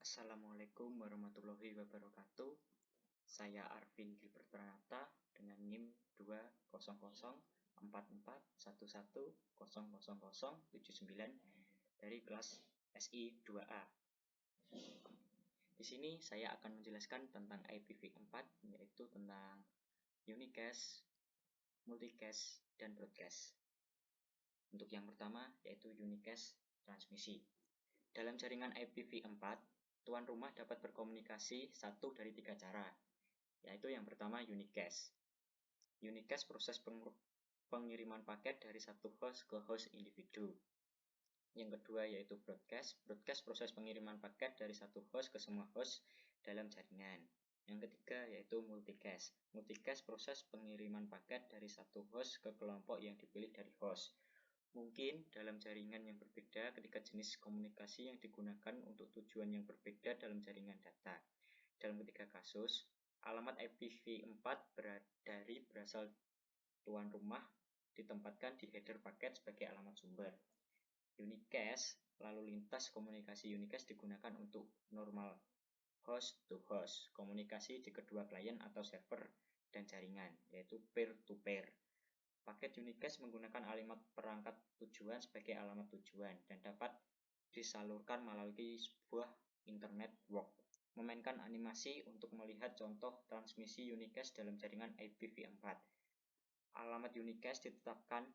Assalamualaikum warahmatullahi wabarakatuh. Saya Arvin Gilbert Pranata dengan NIM 2004411000079 dari kelas SI 2A. Di sini saya akan menjelaskan tentang IPv4, yaitu tentang unicast, multicast, dan broadcast. Untuk yang pertama yaitu unicast transmisi. Dalam jaringan IPv4, tuan rumah dapat berkomunikasi satu dari tiga cara, yaitu yang pertama unicast. Unicast proses pengiriman paket dari satu host ke host individu. Yang kedua yaitu broadcast. Broadcast proses pengiriman paket dari satu host ke semua host dalam jaringan. Yang ketiga yaitu multicast. Multicast proses pengiriman paket dari satu host ke kelompok yang dipilih dari host. Mungkin dalam jaringan yang berbeda ketika jenis komunikasi yang digunakan untuk tujuan yang berbeda dalam jaringan data. Dalam ketiga kasus, alamat IPv4 berasal tuan rumah ditempatkan di header paket sebagai alamat sumber. Unicast, lalu lintas komunikasi unicast digunakan untuk normal host to host, komunikasi di kedua klien atau server dan jaringan, yaitu peer-to-peer. Paket unicast menggunakan alamat perangkat tujuan sebagai alamat tujuan dan dapat disalurkan melalui sebuah internet network. Memainkan animasi untuk melihat contoh transmisi unicast dalam jaringan IPv4. Alamat unicast diterapkan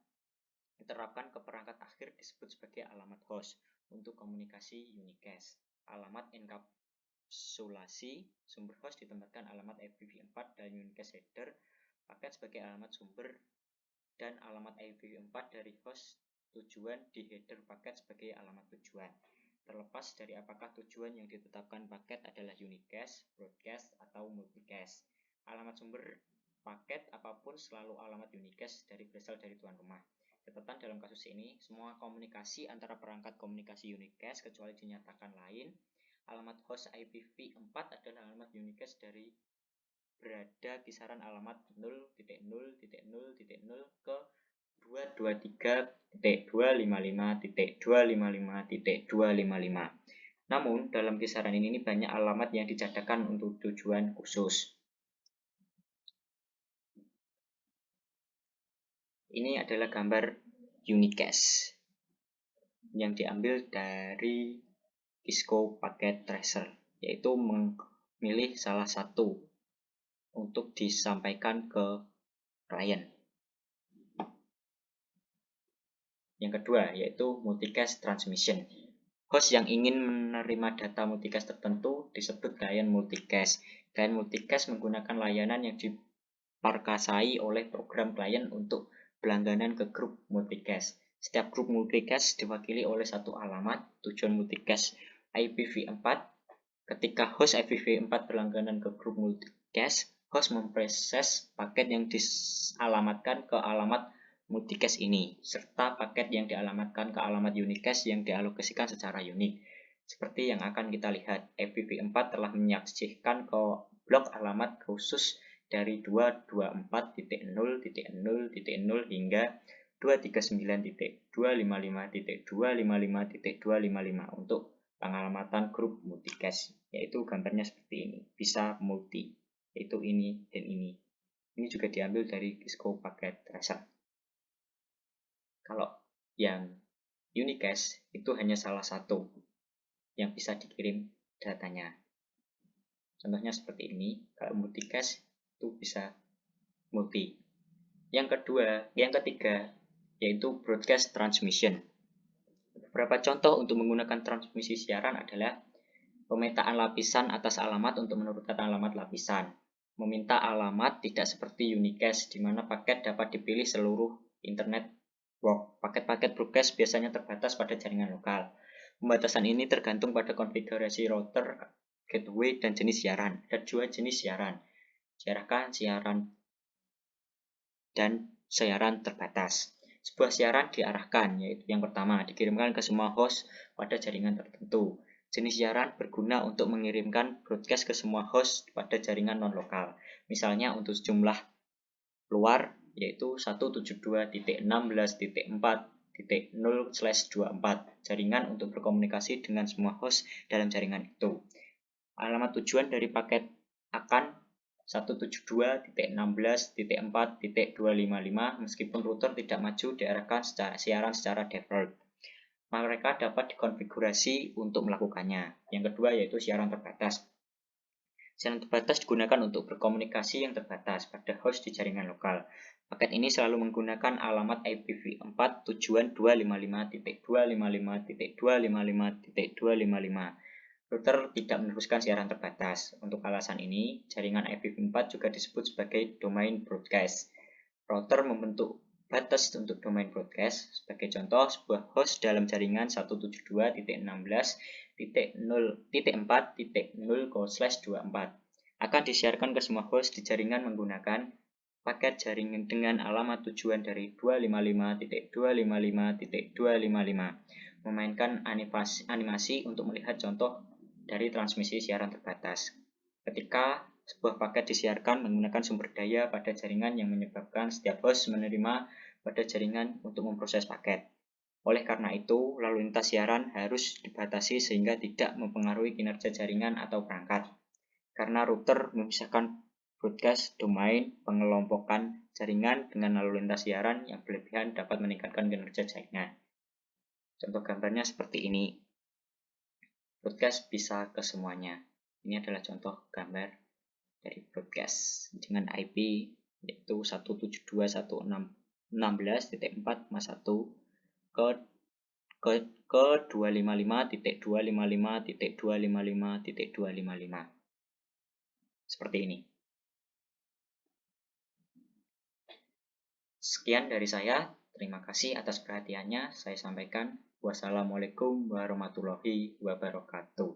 ke perangkat akhir disebut sebagai alamat host untuk komunikasi unicast. Alamat enkapsulasi sumber host ditempatkan alamat IPv4 dan unicast header paket sebagai alamat sumber dan alamat IPv4 dari host tujuan di header paket sebagai alamat tujuan. Terlepas dari apakah tujuan yang ditetapkan paket adalah unicast, broadcast, atau multicast. Alamat sumber paket apapun selalu alamat unicast berasal dari tuan rumah. Catatan dalam kasus ini, semua komunikasi antara perangkat komunikasi unicast kecuali dinyatakan lain. Alamat host IPv4 adalah alamat unicast dari berada kisaran alamat 0.0.0.0 ke 223.255.255.255. Namun, dalam kisaran ini banyak alamat yang dicadangkan untuk tujuan khusus. Ini adalah gambar unicast yang diambil dari Cisco Packet Tracer, yaitu memilih salah satu untuk disampaikan ke klien. Yang kedua yaitu multicast transmission. Host yang ingin menerima data multicast tertentu disebut klien multicast. Klien multicast menggunakan layanan yang diperkasai oleh program klien untuk berlangganan ke grup multicast. Setiap grup multicast diwakili oleh satu alamat tujuan multicast IPv4. Ketika host IPv4 berlangganan ke grup multicast, host memproses paket yang dialamatkan ke alamat multicast ini, serta paket yang dialamatkan ke alamat unicast yang dialokasikan secara unik. Seperti yang akan kita lihat, IPv4 telah menyaksikan ke blok alamat khusus dari 224.0.0.0 hingga 239.255.255.255 untuk pengalamatan grup multicast, yaitu gambarnya seperti ini, bisa multi, yaitu ini dan ini. Ini juga diambil dari Cisco Packet Tracer. Kalau yang unicast itu hanya salah satu yang bisa dikirim datanya. Contohnya seperti ini. Kalau multicast itu bisa multi. Yang ketiga yaitu broadcast transmission. Beberapa contoh untuk menggunakan transmisi siaran adalah pemetaan lapisan atas alamat untuk menurunkan alamat lapisan. Meminta alamat tidak seperti unicast, di mana paket dapat dipilih seluruh internet network. Paket-paket broadcast biasanya terbatas pada jaringan lokal. Pembatasan ini tergantung pada konfigurasi router, gateway, dan jenis siaran. Ada dua jenis siaran, siaran dan siaran terbatas. Sebuah siaran diarahkan, yaitu yang pertama, dikirimkan ke semua host pada jaringan tertentu. Jenis siaran berguna untuk mengirimkan broadcast ke semua host pada jaringan non-lokal. Misalnya untuk jumlah luar, yaitu 172.16.4.0/24 jaringan untuk berkomunikasi dengan semua host dalam jaringan itu. Alamat tujuan dari paket akan 172.16.4.255 meskipun router tidak maju diarahkan siaran secara default. Mereka dapat dikonfigurasi untuk melakukannya. Yang kedua yaitu siaran terbatas. Siaran terbatas digunakan untuk berkomunikasi yang terbatas pada host di jaringan lokal. Paket ini selalu menggunakan alamat IPv4 tujuan 255.255.255.255. Router tidak meneruskan siaran terbatas. Untuk alasan ini, jaringan IPv4 juga disebut sebagai domain broadcast. Router membentuk batas untuk domain broadcast. Sebagai contoh, sebuah host dalam jaringan 172.16.0.4.0/24 akan disiarkan ke semua host di jaringan menggunakan paket jaringan dengan alamat tujuan dari 255.255.255, memainkan animasi untuk melihat contoh dari transmisi siaran terbatas. Ketika sebuah paket disiarkan menggunakan sumber daya pada jaringan yang menyebabkan setiap host menerima pada jaringan untuk memproses paket. Oleh karena itu, lalu lintas siaran harus dibatasi sehingga tidak mempengaruhi kinerja jaringan atau perangkat. Karena router memisahkan broadcast domain, pengelompokan jaringan dengan lalu lintas siaran yang berlebihan dapat meningkatkan kinerja jaringan. Contoh gambarnya seperti ini. Broadcast bisa ke semuanya. Ini adalah contoh gambar dari broadcast dengan IP yaitu 172.16.4.1 ke 255.255.255.255. Seperti ini. Sekian dari saya. Terima kasih atas perhatiannya. Saya sampaikan. Wassalamualaikum warahmatullahi wabarakatuh.